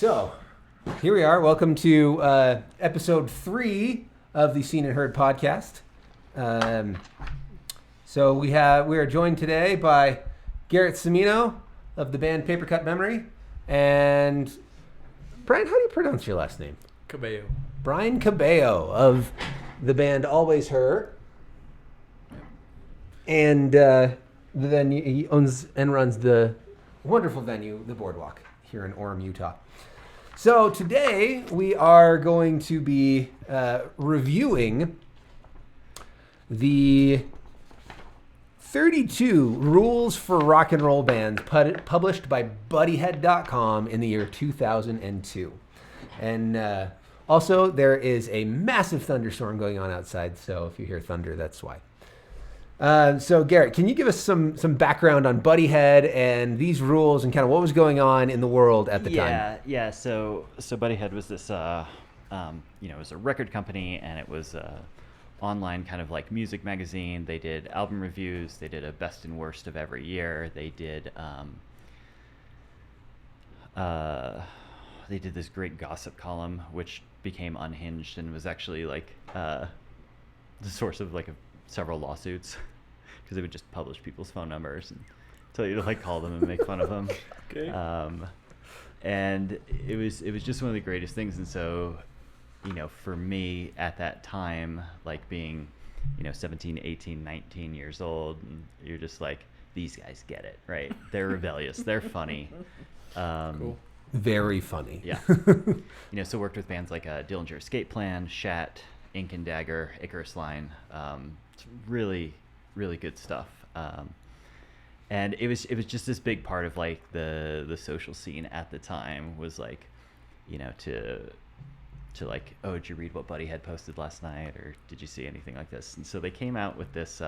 So, here we are. Welcome to episode 3 of the Seen and Heard podcast. So we are joined today by Garrett Cimino of the band Paper Cut Memory, and Brian. How do you pronounce your last name? Cabello. Brian Cabello of the band Always Her, and then he owns and runs the wonderful venue, the Boardwalk, here in Orem, Utah. So today we are going to be reviewing the 32 rules for rock and roll bands published by Buddyhead.com in the year 2002. And also there is a massive thunderstorm going on outside, so if you hear thunder, that's why. So Garrett, can you give us some background on Buddyhead and these rules and kind of what was going on in the world at the time? Yeah. So Buddyhead was this, it was a record company, and it was online kind of like music magazine. They did album reviews. They did a best and worst of every year. They did this great gossip column, which became Unhinged and was actually like the source of like several lawsuits, because they would just publish people's phone numbers and tell you to like call them and make fun of them. Okay. And it was just one of the greatest things. And so, for me at that time, like being, 17, 18, 19 years old, and you're just like, these guys get it, right? They're rebellious. They're funny. Cool. Very funny. Yeah. So worked with bands like Dillinger Escape Plan, Shat, Ink and Dagger, Icarus Line. It's really, really good stuff. And it was just this big part of like the social scene at the time was like, to like, oh, did you read what Buddyhead posted last night, or did you see anything like this? And so they came out with this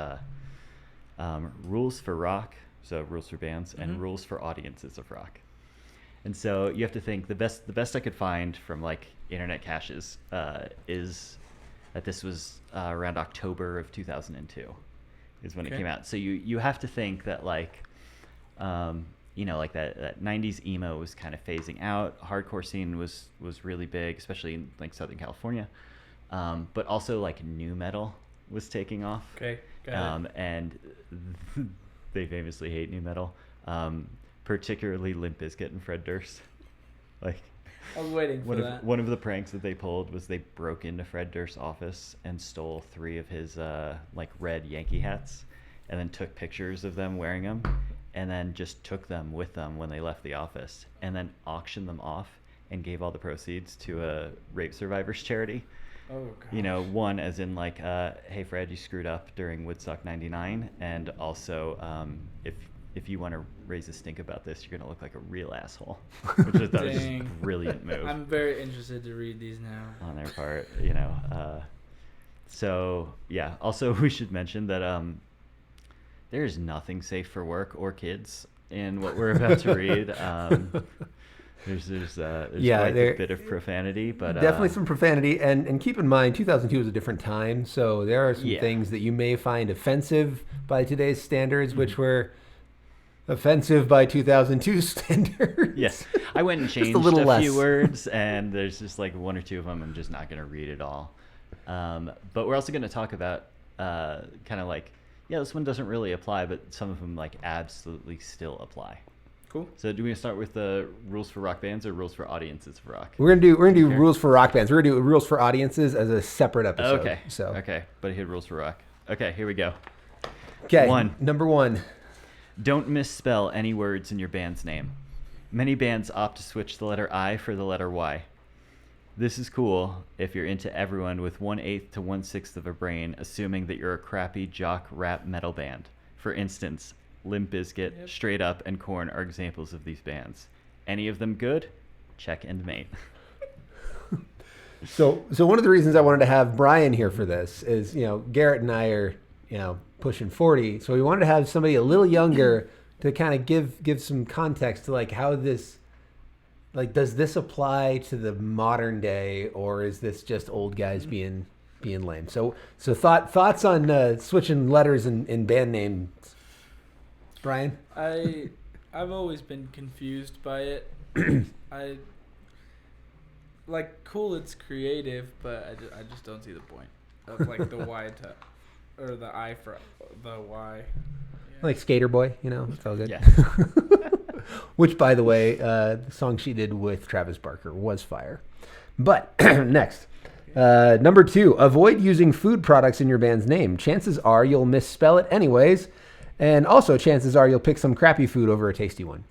rules for rock, so rules for bands, and rules for audiences of rock. And so you have to think the best I could find from like internet caches is that this was around October of 2002 is when it came out. So you have to think that like, like that 90s emo was kind of phasing out. Hardcore scene was really big, especially in like Southern California. But also like nu metal was taking off. Okay. Got it. And they famously hate nu metal, particularly Limp Bizkit and Fred Durst. Like, I was waiting for that. One of the pranks that they pulled was they broke into Fred Durst's office and stole 3 of his like red Yankee hats, and then took pictures of them wearing them, and then just took them with them when they left the office, and then auctioned them off and gave all the proceeds to a rape survivors charity. Oh, God. One as in like, hey Fred, you screwed up during Woodstock 99, and also if you want to raise a stink about this, you're going to look like a real asshole. Which I thought was just a brilliant move. I'm very interested to read these now. On their part, So, yeah. Also, we should mention that there's nothing safe for work or kids in what we're about to read. There's quite a bit of profanity, but definitely some profanity, and keep in mind 2002 was a different time, so there are some things that you may find offensive by today's standards, which were offensive by 2002 standards. Yes, I went and changed a few words, and there's just like 1 or 2 of them I'm just not going to read at all. But we're also going to talk about kind of like, this one doesn't really apply, but some of them like absolutely still apply. Cool. So do we start with the rules for rock bands or rules for audiences of rock? We're gonna do rules for rock bands. We're gonna do rules for audiences as a separate episode. Okay. But here, rules for rock. Okay, here we go. Okay. Number 1. Don't misspell any words in your band's name. Many bands opt to switch the letter I for the letter Y. This is cool if you're into everyone with 1/8 to 1/6 of a brain, assuming that you're a crappy jock rap metal band. For instance, Limp Bizkit, Straight Up, and Korn are examples of these bands. Any of them good? Check and mate. So one of the reasons I wanted to have Brian here for this is, Garrett and I are, pushing 40, so we wanted to have somebody a little younger to kind of give some context to like how this, like, does this apply to the modern day, or is this just old guys being lame? So thoughts on switching letters in band names, Brian? I've always been confused by it. like cool. It's creative, but I just don't see the point of like the Y to or the I for the Y. Yeah. Like Skater Boy, it's all good. Yeah. Which, by the way, the song she did with Travis Barker was fire. But next, number 2, avoid using food products in your band's name. Chances are you'll misspell it anyways, and also chances are you'll pick some crappy food over a tasty one.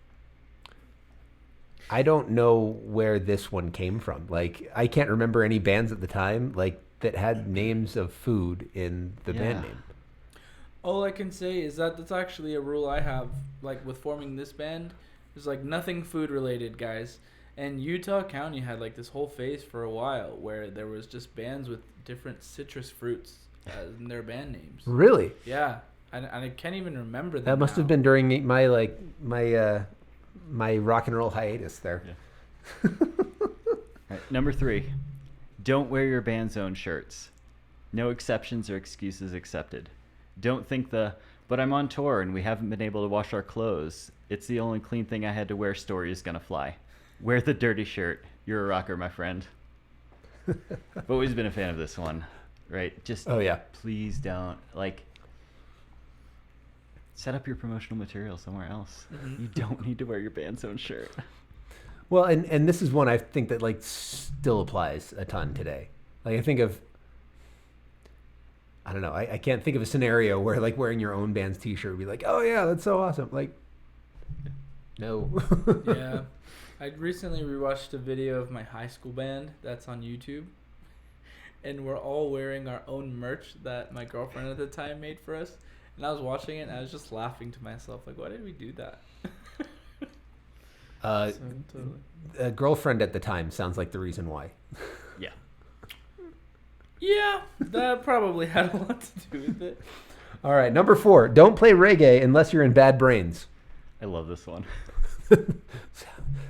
I don't know where this one came from. Like, I can't remember any bands at the time that had names of food in the band name. All I can say is that that's actually a rule I have, like, with forming this band. It's, like, nothing food-related, guys. And Utah County had, like, this whole phase for a while where there was just bands with different citrus fruits in their band names. Really? Yeah. And I can't even remember them That must have been during my rock and roll hiatus there. Yeah. Right, number 3, don't wear your band's own shirts. No exceptions or excuses accepted. Don't think but I'm on tour and we haven't been able to wash our clothes. It's the only clean thing I had to wear story is gonna fly. Wear the dirty shirt. You're a rocker, my friend. I've always been a fan of this one, right? Just please don't, set up your promotional material somewhere else. Mm-hmm. You don't need to wear your band's own shirt. Well, and this is one I think that still applies a ton today. Like, I think of, I don't know, I can't think of a scenario where wearing your own band's t-shirt would be like, oh yeah, that's so awesome. Like, no. Yeah. I recently rewatched a video of my high school band that's on YouTube. And we're all wearing our own merch that my girlfriend at the time made for us. And I was watching it and I was just laughing to myself, like, why did we do that? Totally. A girlfriend at the time sounds like the reason why. Yeah. Yeah, that probably had a lot to do with it. All right, number 4, don't play reggae unless you're in Bad Brains. I love this one.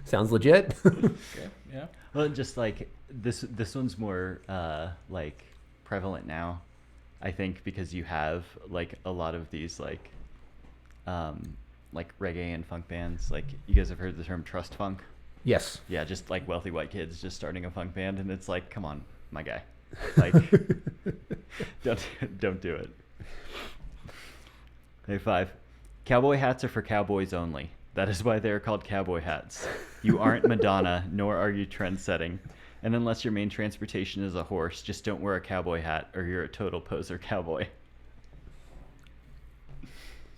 Sounds legit. Okay, yeah. Well, just this one's more prevalent now, I think, because you have a lot of these reggae and funk bands. Like, you guys have heard the term trust funk? Yes. Yeah, just wealthy white kids just starting a funk band, and it's come on, my guy. Don't do it. Hey, 5. Cowboy hats are for cowboys only. That is why they are called cowboy hats. You aren't Madonna, nor are you trend-setting. And unless your main transportation is a horse, just don't wear a cowboy hat or you're a total poser cowboy.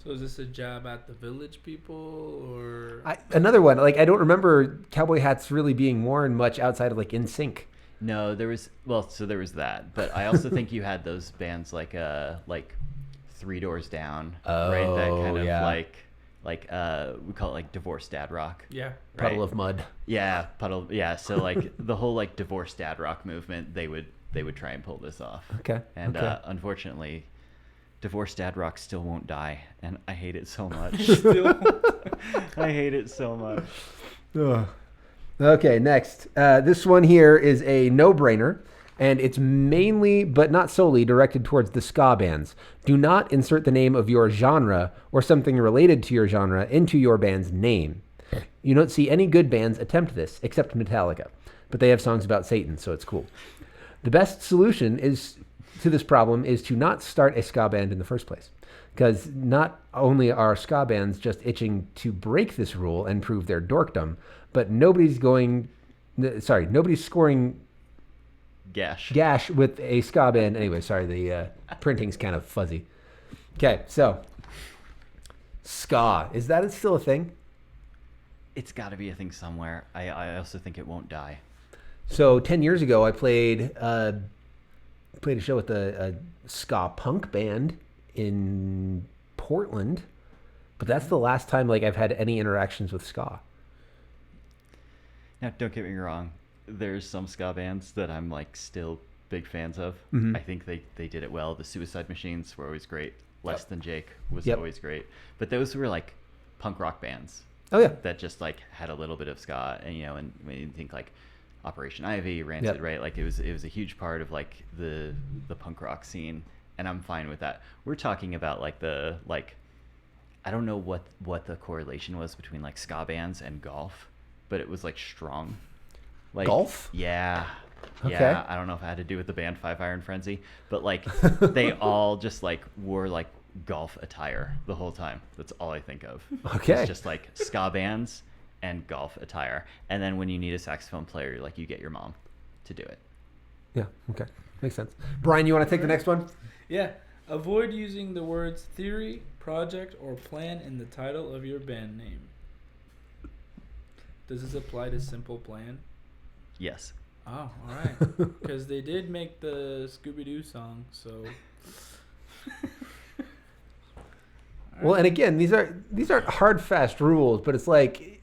So is this a jab at the Village people, or another one? I don't remember cowboy hats really being worn much outside of NSYNC. No, there was that, but I also think you had those bands like Three Doors Down, right? That kind of we call it divorced dad rock. Yeah. Right? Puddle of Mud. Yeah, puddle. Yeah, so the whole divorced dad rock movement, they would try and pull this off. Okay. And unfortunately, divorced dad rock still won't die, and I hate it so much. I hate it so much. Ugh. Okay, next. This one here is a no-brainer, and it's mainly, but not solely, directed towards the ska bands. Do not insert the name of your genre or something related to your genre into your band's name. You don't see any good bands attempt this, except Metallica, but they have songs about Satan, so it's cool. The best solution to this problem is to not start a ska band in the first place, because not only are ska bands just itching to break this rule and prove their dorkdom, but nobody's scoring gash with a ska band. Anyway, sorry, the printing's kind of fuzzy. Okay, so ska, is that still a thing? It's got to be a thing somewhere. I also think it won't die. So 10 years ago, I played a show with a ska punk band in Portland, but that's the last time I've had any interactions with ska. Now, don't get me wrong. There's some ska bands that I'm still big fans of. Mm-hmm. I think they did it well. The Suicide Machines were always great. Less Than Jake was always great. But those were punk rock bands. Oh yeah. That just had a little bit of ska, and and when you think Operation Ivy, Rancid, right? It was a huge part of the punk rock scene, and I'm fine with that. We're talking about I don't know what the correlation was between ska bands and golf, but it was strong. Like Golf? Yeah. Okay. Yeah, I don't know if it had to do with the band Five Iron Frenzy, but like they all just like wore like golf attire the whole time. That's all I think of. Okay. It's just like ska bands and golf attire. And then when you need a saxophone player, like you get your mom to do it. Yeah. Okay. Makes sense. Brian, you want to take the next one? Yeah. Avoid using the words theory, project, or plan in the title of your band name. Does this apply to Simple Plan? Yes. Oh, all right. Because they did make the Scooby-Doo song, so. Well, and again, these aren't hard, fast rules, but it's like,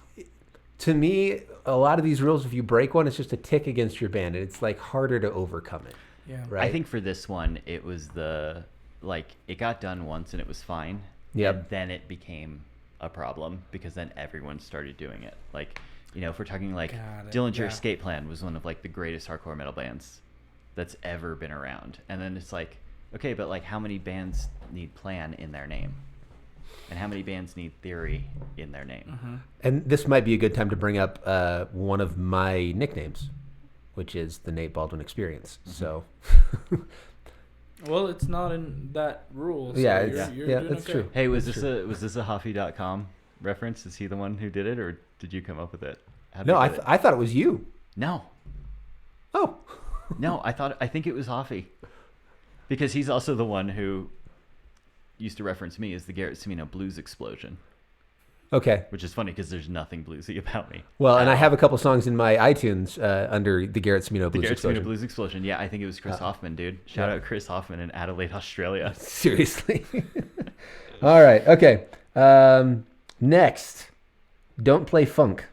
to me, a lot of these rules, if you break one, it's just a tick against your band, and it's like harder to overcome it. Yeah. Right. I think for this one, it was it got done once and it was fine. Yep. And then it became a problem because then everyone started doing it. Like, you know, if we're talking like Dillinger Escape Plan was one of like the greatest hardcore metal bands that's ever been around. And then it's like, okay, but like how many bands need plan in their name? And how many bands need theory in their name? Mm-hmm. And this might be a good time to bring up one of my nicknames, which is the Nate Baldwin Experience. Mm-hmm. So, well, it's not in that rule. So yeah, you're yeah, doing that's okay. true. Hey, was That's this a Huffy.com reference? Is he the one who did it, or did you come up with it? No, I thought it was you. No. Oh. No, I think it was Hoffy. Because he's also the one who used to reference me as the Garrett Cimino Blues Explosion. Okay. Which is funny because there's nothing bluesy about me. Well, and I have a couple songs in my iTunes under the Garrett Cimino Blues The Garrett Explosion. Cimino Blues Explosion. Yeah, I think it was Chris Hoffman, dude. Shout out Chris Hoffman in Adelaide, Australia. Seriously. All right. Okay. Next. Don't play funk.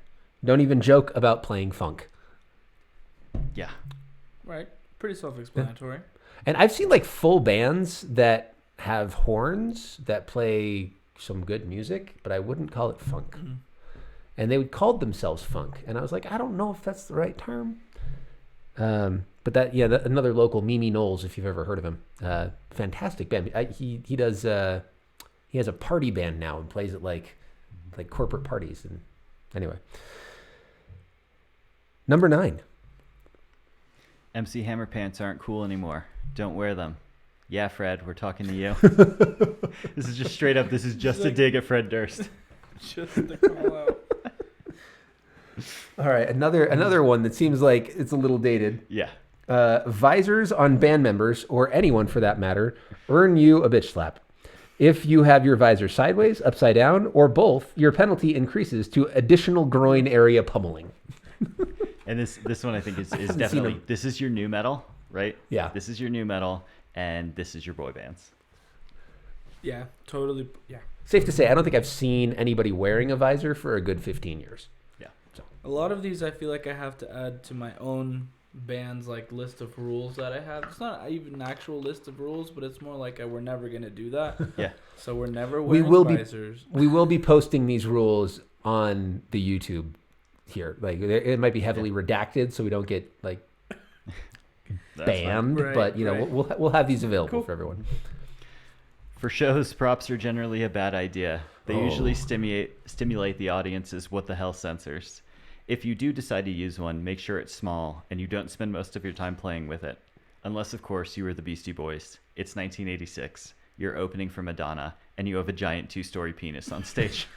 Don't even joke about playing funk. Yeah. Right. Pretty self-explanatory. And I've seen like full bands that have horns that play some good music, but I wouldn't call it funk. Mm-hmm. And they would call themselves funk. And I was like, I don't know if that's the right term. But another local, Mimi Knowles, if you've ever heard of him. Fantastic band. He does, he has a party band now and plays at like corporate parties. And anyway. Number 9. MC Hammer pants aren't cool anymore. Don't wear them. Yeah, Fred, we're talking to you. This is just straight up. This is just a dig at Fred Durst. Just to call out. All right, another one that seems like it's a little dated. Yeah. Visors on band members, or anyone for that matter, earn you a bitch slap. If you have your visor sideways, upside down, or both, your penalty increases to additional groin area pummeling. And this one I think is definitely, this is your new metal, right? Yeah. This is your new metal, and this is your boy bands. Yeah, totally. Yeah. Safe to say, I don't think I've seen anybody wearing a visor for a good 15 years. Yeah. So. A lot of these I feel like I have to add to my own band's like list of rules that I have. It's not even an actual list of rules, but it's more like we're never gonna do that. Yeah. So we're never wearing visors. We will be posting these rules on the YouTube here. Like it might be heavily redacted, so we don't get like banned. Right, but right. we'll have these available Cool. for everyone. For shows, props are generally a bad idea. They usually stimulate the audience's what the hell sensors. If you do decide to use one, make sure it's small and you don't spend most of your time playing with it. Unless, of course, you are the Beastie Boys. It's 1986. You're opening for Madonna, and you have a giant 2-story penis on stage.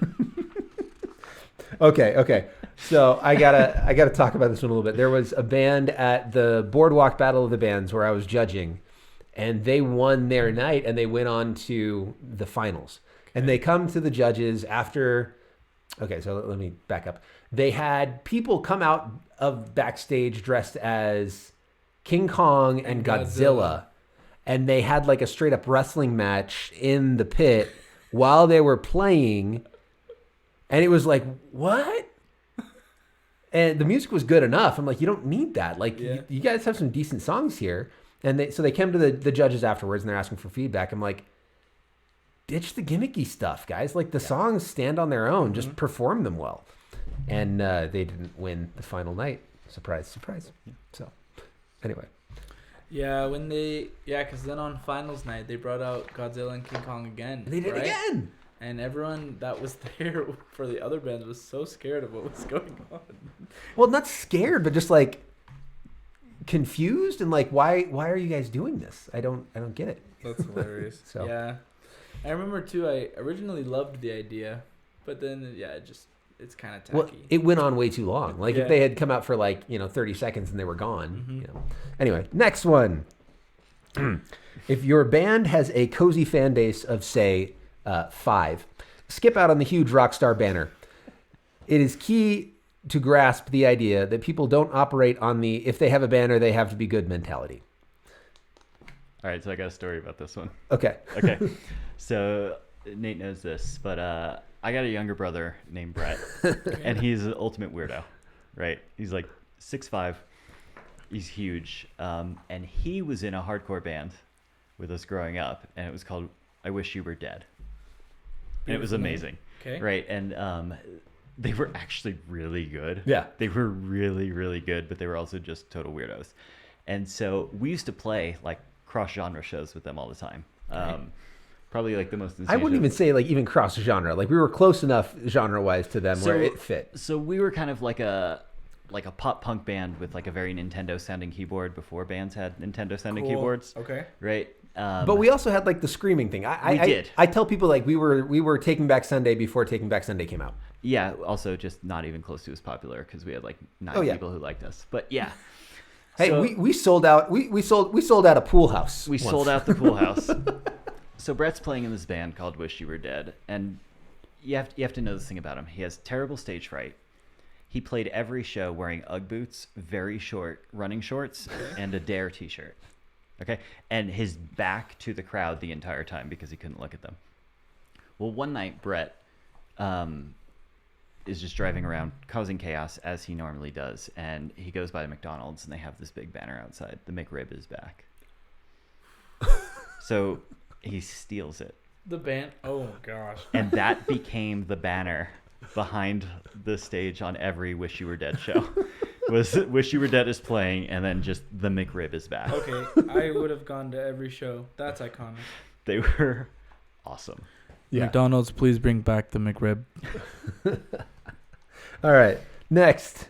Okay. So I gotta talk about this one a little bit. There was a band at the Boardwalk Battle of the Bands where I was judging, and they won their night, and they went on to the finals. And they come to the judges after. Okay, so let me back up. They had people come out of backstage dressed as King Kong and Godzilla. And they had like a straight up wrestling match in the pit while they were playing. And it was like, what? And the music was good enough. I'm like, you don't need that. Like, you guys have some decent songs here. And they came to the judges afterwards and they're asking for feedback. I'm like, ditch the gimmicky stuff, guys. Like, the songs stand on their own. Just perform them well. And they didn't win the final night. Surprise, surprise. Yeah. So, anyway. Yeah, because then on finals night, they brought out Godzilla and King Kong again. They did it again. And everyone that was there for the other bands was so scared of what was going on. Well, not scared, but just like confused and like, why are you guys doing this? I don't get it. That's hilarious. So Yeah. I remember too, I originally loved the idea, but then, yeah, it's kind of tacky. well, it went on way too long. Like Yeah. if they had come out for like 30 seconds and they were gone. Mhm. Anyway, next one. If your band has a cozy fan base of say 5, skip out on the huge rock star banner. It is key to grasp the idea that people don't operate on the if they have a banner they have to be good mentality. All right, so I got a story about this one. Okay. Okay, so Nate knows this, but I got a younger brother named Brett, and he's an ultimate weirdo, right? He's like 6'5", he's huge, and he was in a hardcore band with us growing up, and it was called I Wish You Were Dead. And it was amazing, Okay. right? And they were actually really good. Yeah. They were really, really good, but they were also just total weirdos. And so we used to play like cross-genre shows with them all the time. Probably like the most insane I wouldn't shows. even say like even cross genre. Like we were close enough genre-wise to them where it fit. So we were kind of like a pop punk band with like a very Nintendo sounding keyboard before bands had Nintendo sounding Cool. keyboards, Okay. right? But we also had like the screaming thing. We did. I tell people like we were Taking Back Sunday before Taking Back Sunday came out. Yeah, also just not even close to as popular because we had like 9 Oh, yeah. people who liked us. But yeah, Hey, So- we sold out. We sold out a pool house. we once. sold out the pool house. So Brett's playing in this band called Wish You Were Dead, and you have to know this thing about him. He has terrible stage fright. He played every show wearing Ugg boots, very short running shorts, and a Dare t-shirt. Okay, and his back to the crowd the entire time because he couldn't look at them. Well, one night Brett is just driving around causing chaos as he normally does, and he goes by McDonald's and they have this big banner outside. The McRib is back. So he steals it, The band. Oh gosh. and that became the banner behind the stage on every Wish You Were Dead show. Was Wish You Were Dead is playing, and then just the McRib is back. Okay, I would have gone to every show. That's iconic. They were awesome. Yeah. McDonald's, please bring back the McRib. All right. Next.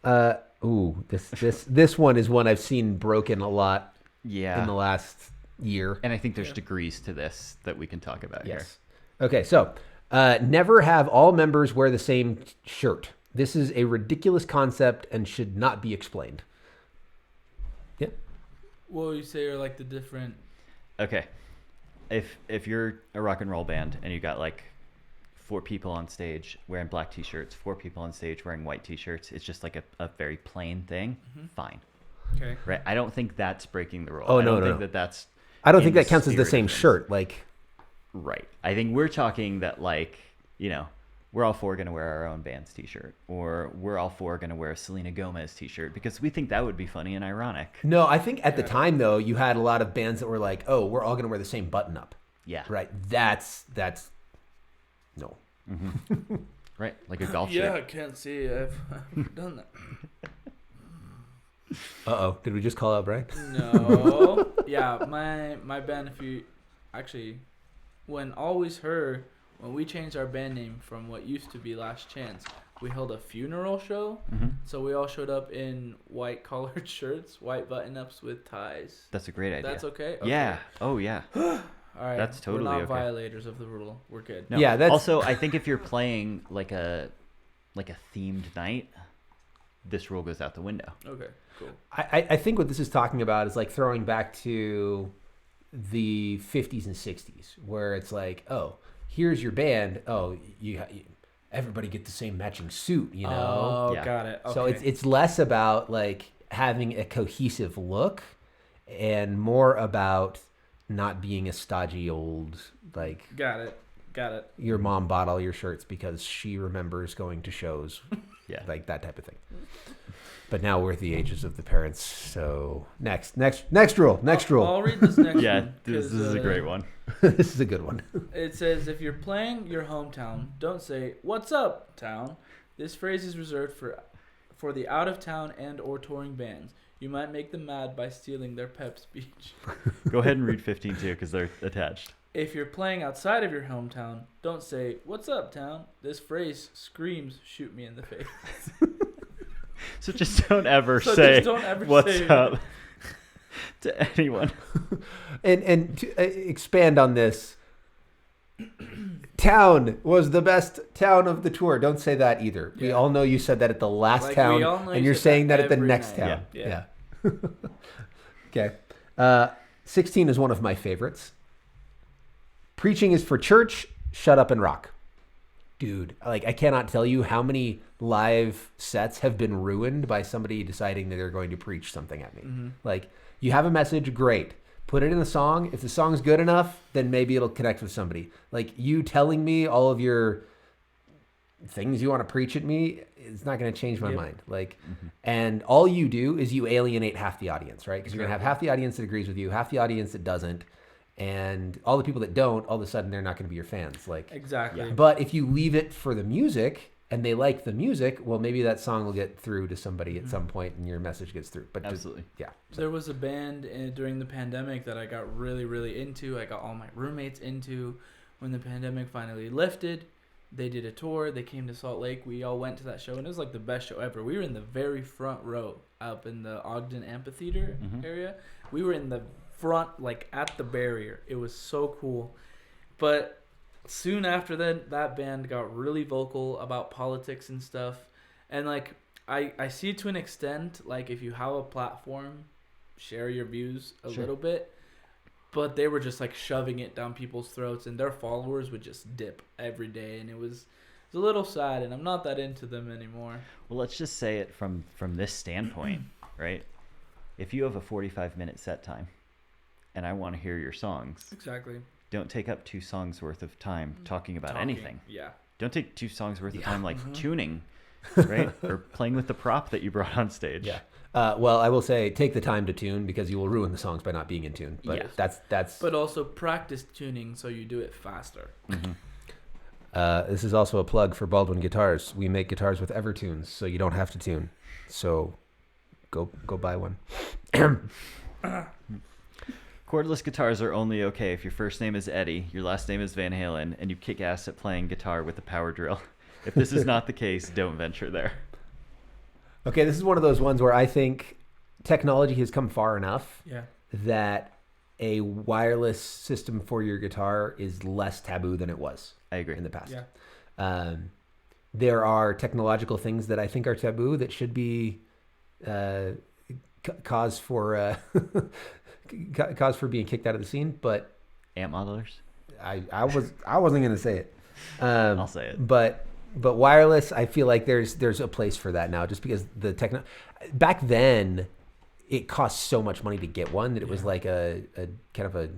This one is one I've seen broken a lot Yeah. in the last year. And I think there's degrees to this that we can talk about here. Yes. Okay, so never have all members wear the same shirt. This is a ridiculous concept and should not be explained. Yeah. What would you say are like the different? Okay. If you're a rock and roll band and you got like 4 people on stage wearing black t-shirts, 4 people on stage wearing white t-shirts, it's just like a very plain thing, fine. Okay. Right? I don't think that's breaking the rule. Oh, I no, don't no, think no. that's I don't in think that counts as the spirit same of things. shirt. Like, Right. I think we're talking that like, we're all 4 going to wear our own band's t-shirt, or we're all 4 going to wear a Selena Gomez t-shirt because we think that would be funny and ironic. no, I think at the time though, you had a lot of bands that were like, "Oh, we're all going to wear the same button up." Yeah. Right. That's no. Right. Like a golf Yeah, I shirt. can't see. I've done that. Uh-oh. Did we just call out Brian? No. Yeah, my band. If you actually, when Always Her, when we changed our band name from what used to be Last Chance, we held a funeral show. So we all showed up in white collared shirts, white button ups with ties. That's a great idea. That's okay. Yeah. Oh, yeah. All right. That's totally We're not okay. violators of the rule. We're good. No. Yeah, that's- Also, I think if you're playing like a themed night, this rule goes out the window. Okay. Cool. I think what this is talking about is like throwing back to the 50s and 60s where it's like, oh, here's your band. Oh, you everybody get the same matching suit, you know? Oh, Yeah. got it. Okay. So it's less about like having a cohesive look and more about not being a stodgy old, like Got it. your mom bought all your shirts because she remembers going to shows, Yeah. like that type of thing. But now we're at the ages of the parents. So next rule. I'll read this next Yeah, one. this 'cause, is a great one. This is a good one. It says, if you're playing your hometown, don't say, "What's up, town?" This phrase is reserved for the out-of-town and or touring bands. You might make them mad by stealing their pep speech. Go ahead and read 15 too, because they're attached. If you're playing outside of your hometown, don't say, "What's up, town?" This phrase screams, "Shoot me in the face." So just don't ever So say, just don't ever "What's say- up?" to anyone. And to expand on this, town was the best town of the tour. Don't say that either. We Yeah. all know you said that at the last Like, town, we all know and you you're said saying that that at the every next night. town. Yeah. Okay. 16 is one of my favorites. Preaching is for church. Shut up and rock. Dude, like, I cannot tell you how many live sets have been ruined by somebody deciding that they're going to preach something at me. Mm-hmm. Like, you have a message, great. Put it in the song. If the song's good enough, then maybe it'll connect with somebody. Like, you telling me all of your things you want to preach at me, it's not going to change my Yep. mind. Like, and all you do is you alienate half the audience, right? Because you're going to have Exactly. half the audience that agrees with you, half the audience that doesn't. And all the people that don't, all of a sudden, they're not going to be your fans. Like, Exactly. but if you leave it for the music and they like the music, well, maybe that song will get through to somebody at some point and your message gets through. But Absolutely. yeah. There was a band during the pandemic that I got really, really into. I got all my roommates into. When the pandemic finally lifted, they did a tour. They came to Salt Lake. We all went to that show, and it was like the best show ever. We were in the very front row up in the Ogden Amphitheater area. We were in the front, like at the barrier. It was so cool. But soon after that band got really vocal about politics and stuff. And like, I see to an extent, like, if you have a platform, share your views a Sure. little bit. But they were just like shoving it down people's throats, and their followers would just dip every day, and it was a little sad, and I'm not that into them anymore. Well, let's just say it from this standpoint, right? If you have a 45-minute set time and I want to hear your songs, Exactly. don't take up 2 songs worth of time talking about anything. Yeah. Don't take 2 songs worth of time like Mm-hmm. tuning, right? Or playing with the prop that you brought on stage. Yeah. Well, I will say take the time to tune because you will ruin the songs by not being in tune. But Yeah. that's. But also practice tuning so you do it faster. This is also a plug for Baldwin Guitars. We make guitars with Evertunes, so you don't have to tune. So, go buy one. Cordless guitars are only okay if your first name is Eddie, your last name is Van Halen, and you kick ass at playing guitar with a power drill. If this is not the case, don't venture there. Okay, this is one of those ones where I think technology has come far enough Yeah. that a wireless system for your guitar is less taboo than it was I agree. in the past. Yeah. There are technological things that I think are taboo that should be cause for cause for being kicked out of the scene. But Amp modelers? I wasn't gonna say it. I'll say it. But wireless, I feel like there's a place for that now, just because the back then it cost so much money to get one that it was like a kind of a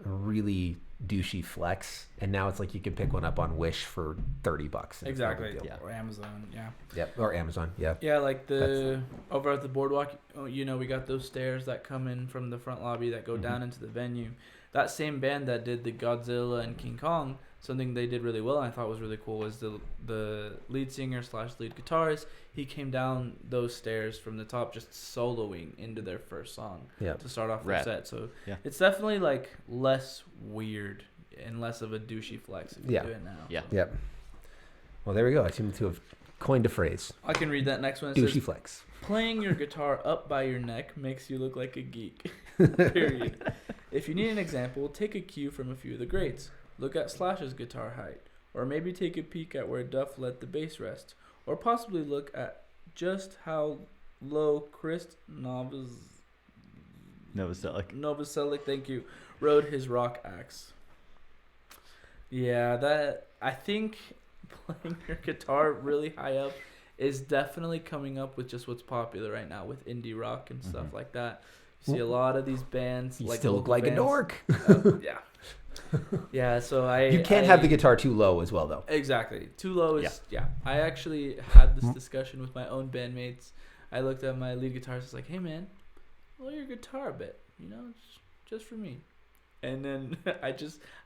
really douchey flex, and now it's like you can pick one up on Wish for $30. and it's no big Exactly. deal. Yeah. Or Amazon. Yeah. Yep, or Amazon. Yeah. Yeah, like the over at the boardwalk, you know, we got those stairs that come in from the front lobby that go down into the venue. That same band that did the Godzilla and King Kong, something they did really well and I thought was really cool was the lead singer / lead guitarist. He came down those stairs from the top just soloing into their first song Yeah. to start off Rad. the set. So Yeah. it's definitely like less weird and less of a douchey flex if you Yeah. do it now. Yeah. Yep. Well, there we go. I seem to have coined a phrase. I can read that next one. It Douchey says, flex. playing your guitar up by your neck makes you look like a geek. Period. If you need an example, take a cue from a few of the greats. Look at Slash's guitar height. Or maybe take a peek at where Duff let the bass rest. Or possibly look at just how low Chris Novoselic, thank you, rode his rock axe. Yeah, that I think playing your guitar really high up is definitely coming up with just what's popular right now with indie rock and stuff like that. You see a lot of these bands You like still look local like a bands. dork. Yeah. Yeah, so You can't have the guitar too low as well, though. Exactly. Too low is yeah. I actually had this discussion with my own bandmates. I looked at my lead guitarist, was like, "Hey man, lower your guitar a bit, you know, it's just for me." And then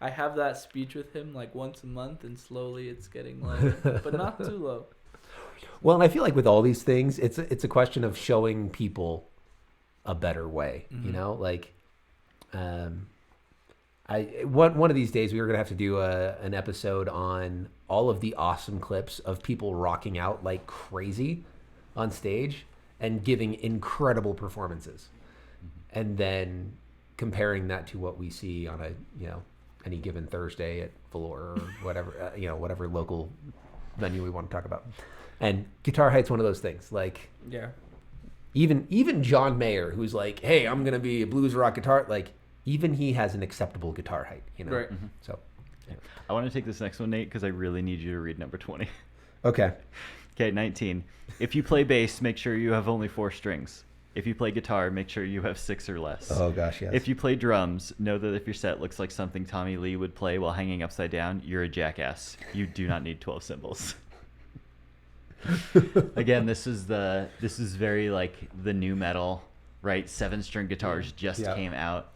I have that speech with him like once a month, and slowly it's getting lower, but not too low. Well, and I feel like with all these things, it's a question of showing people a better way. You know, like One of these days we were gonna have to do an episode on all of the awesome clips of people rocking out like crazy on stage and giving incredible performances, and then comparing that to what we see on a any given Thursday at Velour or whatever whatever local venue we want to talk about. And Guitar Height's one of those things. Like Yeah. even John Mayer, who's like, hey, I'm gonna be a blues rock guitar, like even he has an acceptable guitar height, Right. So I want to take this next one, Nate, because I really need you to read number 20. okay. Okay, 19. If you play bass, make sure you have only 4 strings. If you play guitar, make sure you have 6 or less. Oh gosh, yes. If you play drums, know that if your set looks like something Tommy Lee would play while hanging upside down, you're a jackass. You do not need 12 cymbals. Again, this is very like the new metal, right? 7-string guitars just came out.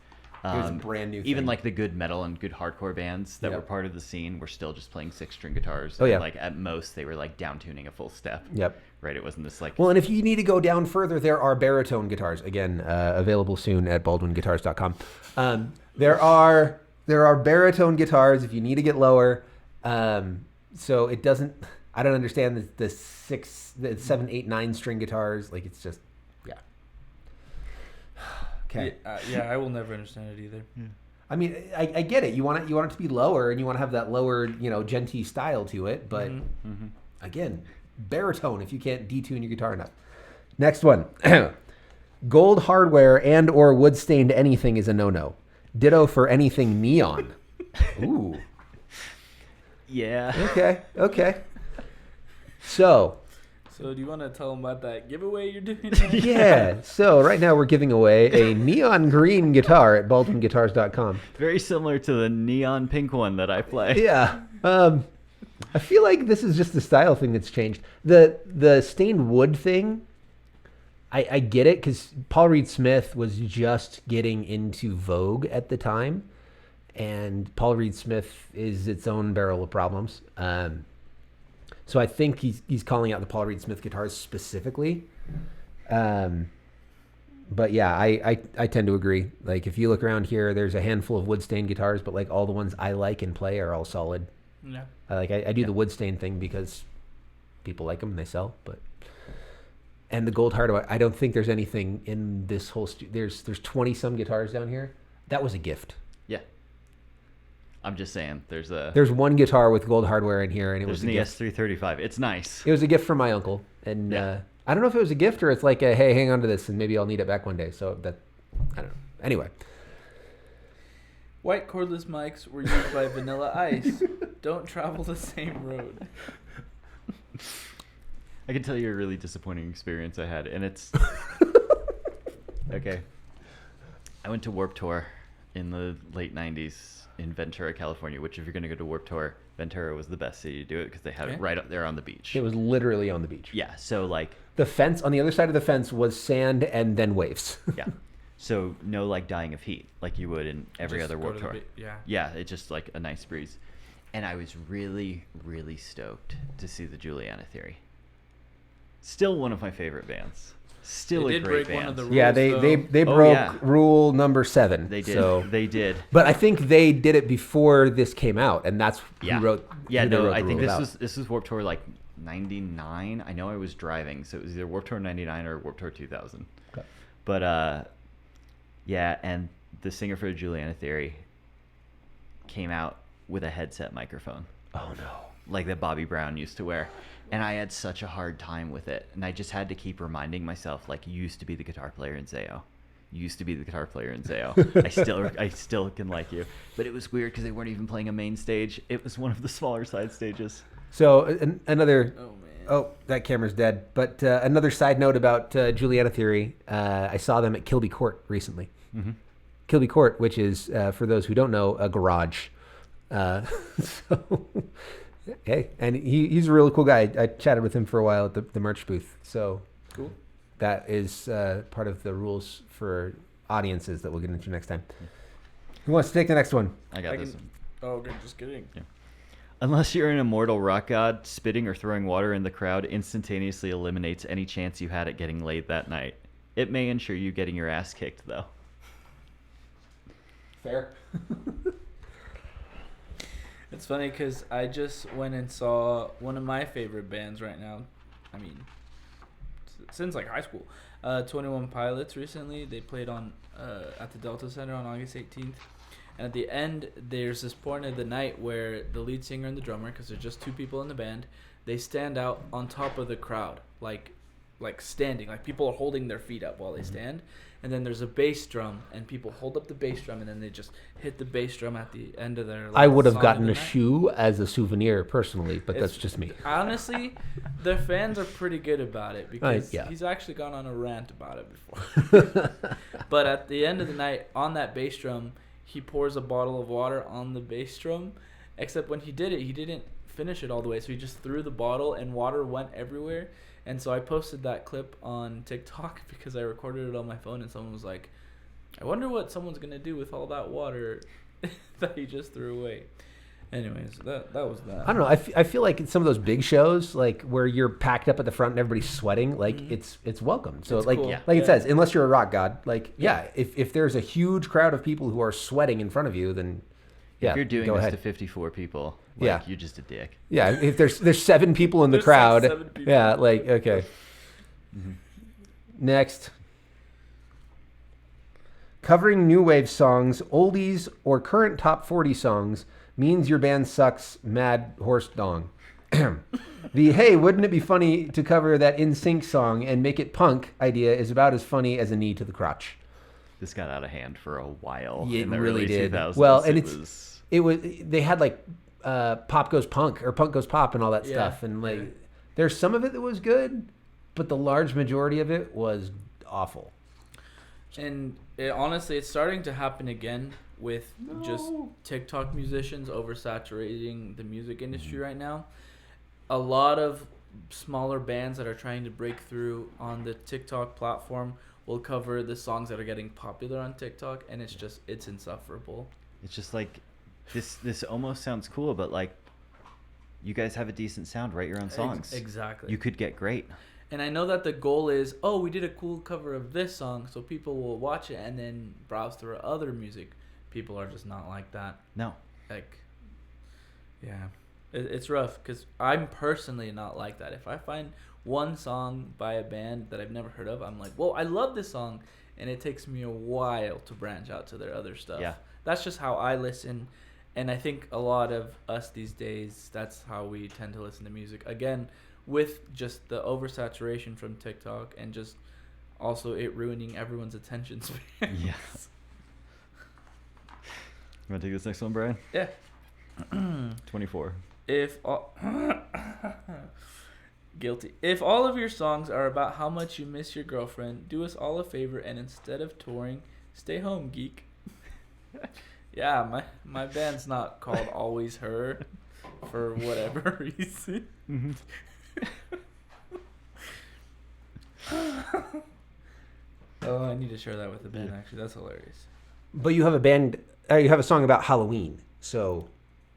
It was a brand new Even thing. like the good metal and good hardcore bands that Yep. were part of the scene were still just playing 6-string guitars. Oh, yeah. And, like at most they were like down tuning a full step. Yep. Right. It wasn't this like. Well, and if you need to go down further, there are baritone guitars. Again, available soon at baldwinguitars.com. There are baritone guitars if you need to get lower. So it doesn't. I don't understand the 7, 8, 9 string guitars. Like it's just, yeah. Okay. Yeah, I will never understand it either. I mean, I get it. You want it to be lower, and you want to have that lower, genty style to it. But again, baritone if you can't detune your guitar enough. Next one. Gold hardware and or wood stained anything is a no-no. Ditto for anything neon. Ooh. Yeah. Okay. So do you want to tell them about that giveaway you're doing? yeah. So right now we're giving away a neon green guitar at baldwinguitars.com. Very similar to the neon pink one that I play. Yeah. I feel like this is just the style thing that's changed. The stained wood thing, I get it because Paul Reed Smith was just getting into vogue at the time, and Paul Reed Smith is its own barrel of problems. So I think he's calling out the Paul Reed Smith guitars specifically. But yeah, I tend to agree. Like if you look around here, there's a handful of wood stained guitars, but like all the ones I like and play are all solid. Yeah. I do the wood stain thing because people like them and they sell, and the gold hardware, I don't think there's anything in this whole there's 20 some guitars down here. That was a gift. Yeah. I'm just saying There's one guitar with gold hardware in here, and it was an a gift. ES335. It's nice. It was a gift from my uncle, and Yeah. I don't know if it was a gift or it's like a, hey, hang on to this and maybe I'll need it back one day. So I don't know. Anyway. White cordless mics were used by Vanilla Ice. Don't travel the same road. I can tell you a really disappointing experience I had, and it's okay. I went to Warped Tour in the late 90s in Ventura, California, which if you're going to go to Warped Tour, Ventura was the best city to do it because they had it right up there on the beach. It was literally on the beach. Yeah, so like... The fence, on the other side of the fence was sand and then waves. Yeah. So no like dying of heat like you would in every Just other go Warped to the Tour. yeah. Yeah, it's just like a nice breeze. And I was really, really stoked to see the Juliana Theory. Still one of my favorite bands. Still They a did great break one band. of the rules. Yeah, they though. broke yeah. rule number 7. They did. So. They did. But I think they did it before this came out, and that's Yeah. who wrote. Yeah, who they no, wrote I the think rule this about. was Warped Tour like 99. I know I was driving, so it was either Warped Tour 99 or Warped Tour 2000. Okay. But yeah, and the singer for Juliana Theory came out with a headset microphone. Oh no. Like that Bobby Brown used to wear. And I had such a hard time with it. And I just had to keep reminding myself, like, you used to be the guitar player in Zayo. You used to be the guitar player in Zayo. I still can like you. But it was weird because they weren't even playing a main stage. It was one of the smaller side stages. So another. Oh man. Oh, that camera's dead. But another side note about Juliana Theory. I saw them at Kilby Court recently. Mm-hmm. Kilby Court, which is, for those who don't know, a garage. So, hey, and he's a really cool guy. I chatted with him for a while at the merch booth. So Cool. that is part of the rules for audiences that we'll get into next time. Who wants to take the next one? I got this can- one. Oh, okay, just kidding. Yeah. Unless you're an immortal rock god, spitting or throwing water in the crowd instantaneously eliminates any chance you had at getting laid that night. It may ensure you getting your ass kicked, though. Fair. It's funny because I just went and saw one of my favorite bands right now. I mean, since like high school, 21 Pilots recently. They played on at the Delta Center on August 18th. And at the end, there's this point of the night where the lead singer and the drummer, because there's just two people in the band, they stand out on top of the crowd, like standing, like people are holding their feet up while they stand. And then there's a bass drum, and people hold up the bass drum, and then they just hit the bass drum at the end of their. I would have song gotten of a the night. shoe as a souvenir personally, but that's It's- just me. Honestly, their fans are pretty good about it because yeah. he's actually gone on a rant about it before. But at the end of the night, on that bass drum, he pours a bottle of water on the bass drum. Except when he did it, he didn't finish it all the way, so he just threw the bottle, and water went everywhere. And so I posted that clip on TikTok because I recorded it on my phone, and someone was like, I wonder what someone's going to do with all that water that he just threw away. Anyways, that was that. I don't know. I feel like in some of those big shows, like where you're packed up at the front and everybody's sweating, like it's welcome. So It's like cool. like Yeah. it says, unless you're a rock god, like if there's a huge crowd of people who are sweating in front of you, then If you're doing go this ahead. to 54 people, like, Yeah. you're just a dick. Yeah, if there's 7 people in the There's like crowd, 7 people. yeah, like okay. Next, covering new wave songs, oldies, or current top 40 songs means your band sucks. Mad horse dong. The hey, wouldn't it be funny to cover that In Sync song and make it punk idea is about as funny as a knee to the crotch. This got out of hand for a while. Yeah, in the it really early did. 2000s. Well, and was, it was they had like pop goes punk or punk goes pop and all that Yeah, stuff, and like yeah. there's some of it that was good, but the large majority of it was awful. And honestly, it's starting to happen again with just TikTok musicians oversaturating the music industry right now. A lot of smaller bands that are trying to break through on the TikTok platform will cover the songs that are getting popular on TikTok, and it's insufferable. it's just like this almost sounds cool, but like you guys have a decent sound, write your own songs. Exactly. You could get great. And I know that the goal is, oh, we did a cool cover of this song, so people will watch it and then browse through other music. People are just not like that. No. Like, yeah, it's rough because I'm personally not like that. If I find one song by a band that I've never heard of, I'm like, whoa, I love this song, and it takes me a while to branch out to their other stuff. Yeah. That's just how I listen, and I think a lot of us these days, that's how we tend to listen to music. Again, with just the oversaturation from TikTok and just also it ruining everyone's attention span. Yeah. You want to take this next one, Brian? Yeah. 24. If all guilty. If all of your songs are about how much you miss your girlfriend, do us all a favor and instead of touring, stay home, geek. Yeah, my band's not called Always Her for whatever reason. Mm-hmm. Oh, I need to share that with the band. Actually, that's hilarious. But you have a band, you have a song about Halloween, so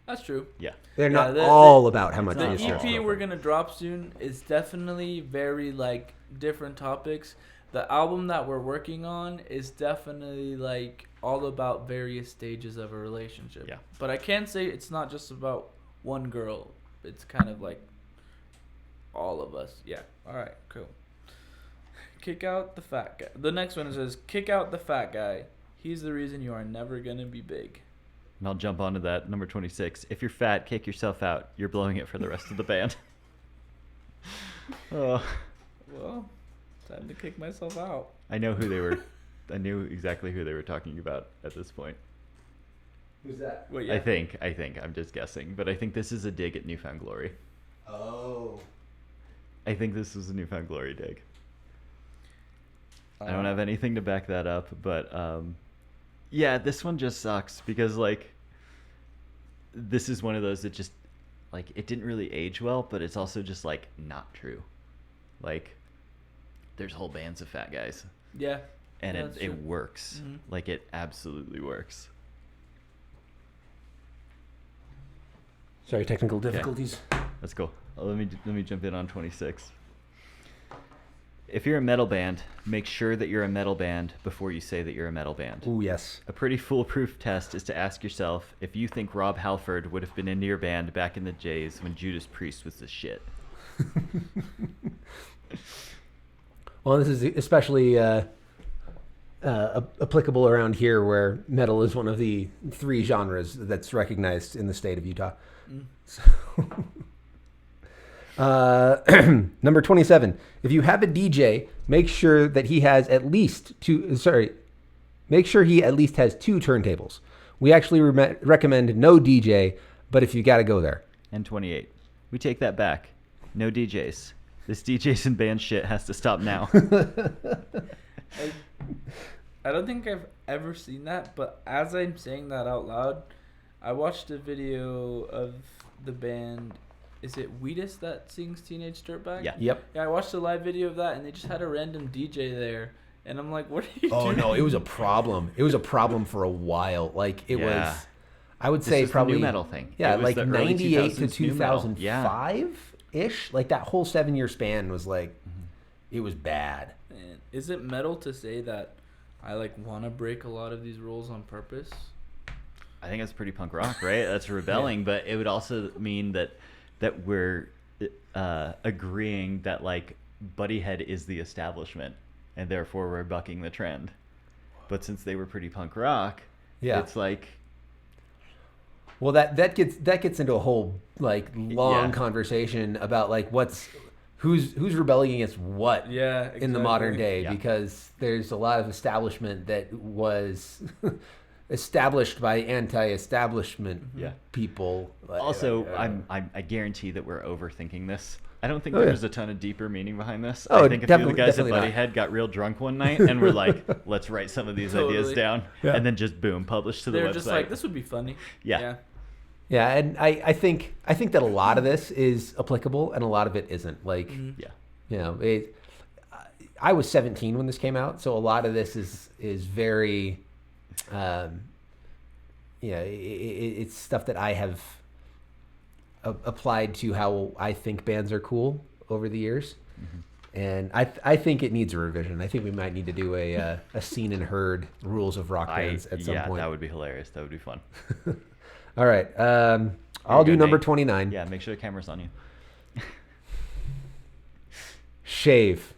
That's true. Yeah. they're not the- all about how much The you miss your EP we're girlfriend. gonna drop soon is definitely very like different topics. The album that we're working on is definitely like all about various stages of a relationship. Yeah. But I can say it's not just about one girl. It's kind of like all of us. Yeah. All right. Cool. Kick out the fat guy. The next one says, "Kick out the fat guy. He's the reason you are never gonna be big." And I'll jump onto that. Number 26. If you're fat, kick yourself out. You're blowing it for the rest of the band. Oh, Well, time to kick myself out. I know who they were. I knew exactly who they were talking about at this point. Who's that? Wait, I think. I'm just guessing. But I think this is a dig at Newfound Glory. Oh. I think this is a Newfound Glory dig. I don't have anything to back that up, but yeah, this one just sucks because like this is one of those that just like it didn't really age well, but it's also just like not true. Like there's whole bands of fat guys, Yeah. and Yeah, that's it true. works. Mhm. Like it absolutely works. Sorry, technical difficulties. Let's go. Let me jump in on 26. If you're a metal band, make sure that you're a metal band before you say that you're a metal band. Ooh, yes. A pretty foolproof test is to ask yourself if you think Rob Halford would have been into your band back in the days when Judas Priest was the shit. Well, this is especially applicable around here where metal is one of the 3 genres that's recognized in the state of Utah. So, number 27. If you have a DJ, make sure that he has at least make sure he at least has 2 turntables. We actually recommend no DJ, but if you got to go there. And 28. We take that back. No DJs. This DJs and band shit has to stop now. I don't think I've ever seen that, but as I'm saying that out loud, I watched a video of the band. Is it Wheatus that sings Teenage Dirtbag? Yeah. Yep. Yeah, I watched a live video of that, and they just had a random DJ there. And I'm like, what are you doing? Oh, no, it was a problem. It was a problem for a while. Like, it was, I would This say is probably. the new metal thing. Yeah, It was like the early 98 to 2000s new metal. Yeah. 2005-ish. Like, that whole 7-year span was like, it was bad. Man, is it metal to say that I want to break a lot of these rules on purpose? I think that's pretty punk rock, right? That's rebelling, but it would also mean that we're agreeing that Buddyhead is the establishment, and therefore we're bucking the trend. But since they were pretty punk rock, it's like. Well, that gets into a whole long conversation about who's rebelling against what in the modern day, because there's a lot of establishment that was established by anti-establishment people. Also, I guarantee that we're overthinking this. I don't think there's a ton of deeper meaning behind this. Oh, I think a few of the guys at definitely Buddyhead got real drunk one night and were like, let's write some of these ideas down, and then just boom, publish to the website. They're just like, this would be funny. Yeah. Yeah, and I think that a lot of this is applicable and a lot of it isn't. I was 17 when this came out, so a lot of this is very, it's stuff that I have applied to how I think bands are cool over the years, and I think it needs a revision. I think we might need to do a seen and heard rules of rock bands at some point. Yeah, that would be hilarious. That would be fun. All right, I'll do number 29. Yeah, make sure the camera's on you. Shave.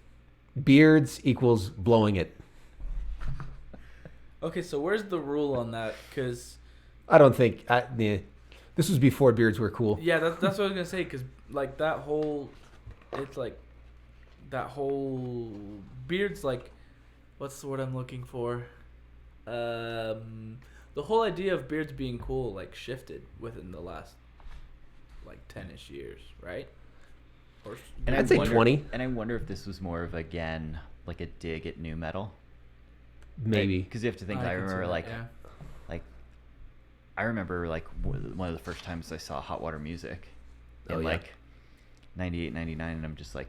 Beards equals blowing it. Okay, so where's the rule on that? Because I don't think this was before beards were cool. yeah, that's what I was gonna say. Because that whole, it's that whole beards what's the word I'm looking for? The whole idea of beards being cool shifted within the last 10-ish years, right? And I'd say 20. And I wonder if this was more of a dig at new metal. Maybe. Because you have to think. I remember I remember one of the first times I saw Hot Water Music in 98, 99, and I'm just like,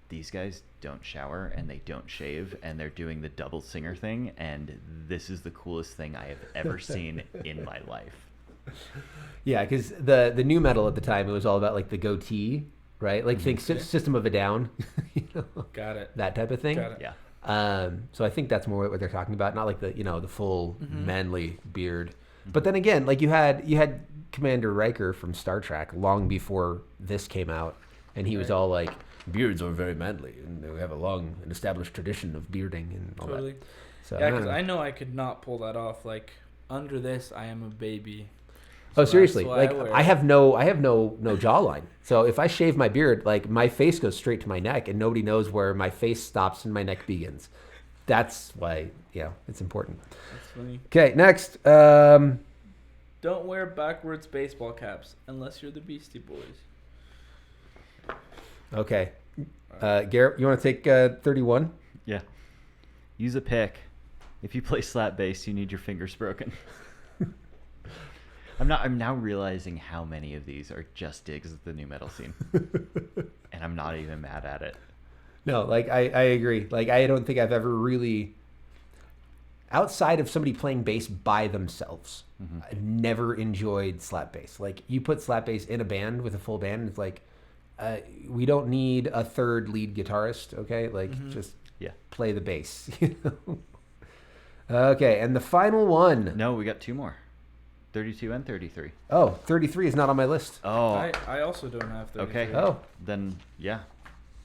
these guys don't shower and they don't shave and they're doing the double singer thing, and this is the coolest thing I have ever seen in my life. Yeah, because the new metal at the time, it was all about the goatee, right? Think System of a Down, Got it. that type of thing. Got it. Yeah. So I think that's more what they're talking about, not the full manly beard. But then again, you had Commander Riker from Star Trek long before this came out, and he was all like, beards are very manly, and we have a long and established tradition of bearding and all that. So, Yeah, because I know I could not pull that off. Under this, I am a baby. So oh, seriously! I have no jawline. So if I shave my beard, my face goes straight to my neck, and nobody knows where my face stops and my neck begins. That's why, it's important. That's funny. Okay, next. Don't wear backwards baseball caps unless you're the Beastie Boys. Okay, Garrett, you want to take 31? Yeah. Use a pick. If you play slap bass, you need your fingers broken. I'm now realizing how many of these are just digs at the new metal scene, and I'm not even mad at it. No, I agree. I don't think I've ever really, outside of somebody playing bass by themselves, I've never enjoyed slap bass. You put slap bass in a band with a full band, it's we don't need a third lead guitarist. Okay, like just Yeah. play the bass. You know? Okay, and the final one. No, we got two more. 32 and 33. Oh, 33 is not on my list. Oh, I also don't have 33. okay. Oh. Then yeah,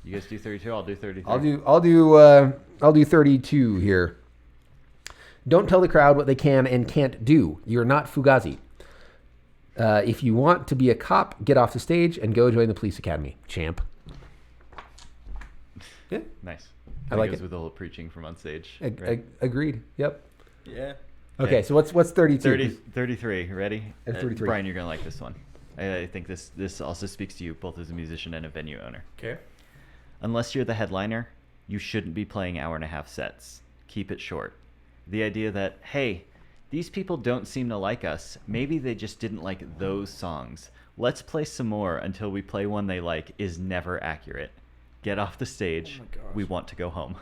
you guys do 32. I'll do 33. I'll do 32 here. Don't tell the crowd what they can and can't do. You're not Fugazi. If you want to be a cop, get off the stage and go join the police academy. Champ. Yeah. Nice. I like goes it. with the whole preaching from on stage. right? Agreed. Yep. Yeah. Okay, so what's 32? 33. Ready? And 33. Brian, you're gonna like this one. I think this also speaks to you both as a musician and a venue owner. Okay. Unless you're the headliner, you shouldn't be playing hour-and-a-half sets. Keep it short. The idea that, hey, these people don't seem to like us. Maybe they just didn't like those songs. Let's play some more until we play one they like is never accurate. Get off the stage. Oh my gosh. We want to go home.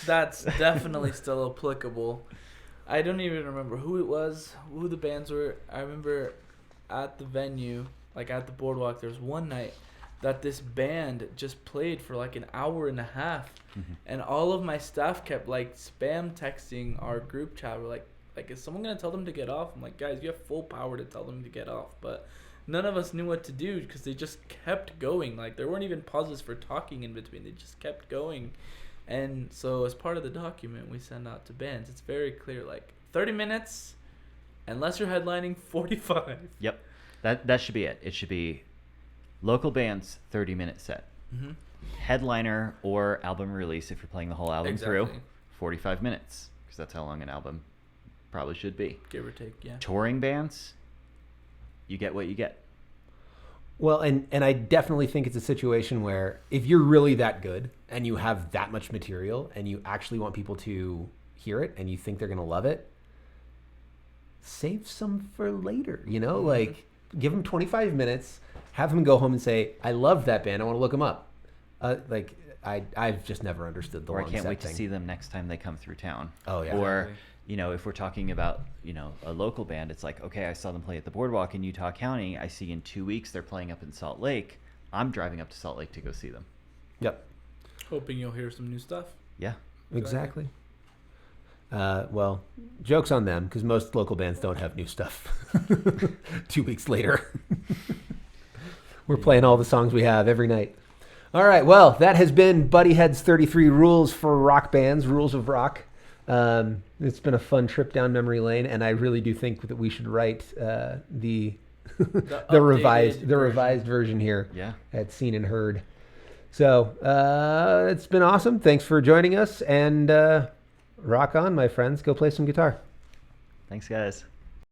That's definitely still applicable. I don't even remember who it was, who the bands were. I remember at the venue, like at the boardwalk, there was one night that this band just played for like an hour and a half. And all of my staff kept like spam texting our group chat. We're like, is someone gonna tell them to get off? I'm like, guys, you have full power to tell them to get off. But none of us knew what to do because they just kept going. Like there weren't even pauses for talking in between. They just kept going. And so as part of the document we send out to bands, it's very clear, like 30 minutes, unless you're headlining, 45. Yep. That should be it. It should be local bands, 30-minute set. Mm-hmm. Headliner or album release, if you're playing the whole album through, Exactly. 45 minutes, because that's how long an album probably should be. Give or take, yeah. Touring bands, you get what you get. Well, and I definitely think it's a situation where if you're really that good and you have that much material and you actually want people to hear it and you think they're going to love it, save some for later, you know? Like, give them 25 minutes, have them go home and say, I love that band, I want to look them up. I've just never understood the Or I long can't set wait thing. to see them next time they come through town. Oh, yeah. Or, Exactly. if we're talking about, a local band, it's like, okay, I saw them play at the Boardwalk in Utah County. I see in 2 weeks they're playing up in Salt Lake. I'm driving up to Salt Lake to go see them. Yep, Hoping you'll hear some new stuff. Yeah. exactly. Well, joke's on them because most local bands don't have new stuff 2 weeks later. We're playing all the songs we have every night. All right, well, that has been Buddyhead's 33 Rules for Rock Bands, Rules of Rock. It's been a fun trip down memory lane, and I really do think that we should write the revised version here Yeah. at Seen and Heard. So it's been awesome. Thanks for joining us, and rock on, my friends. Go play some guitar. Thanks, guys.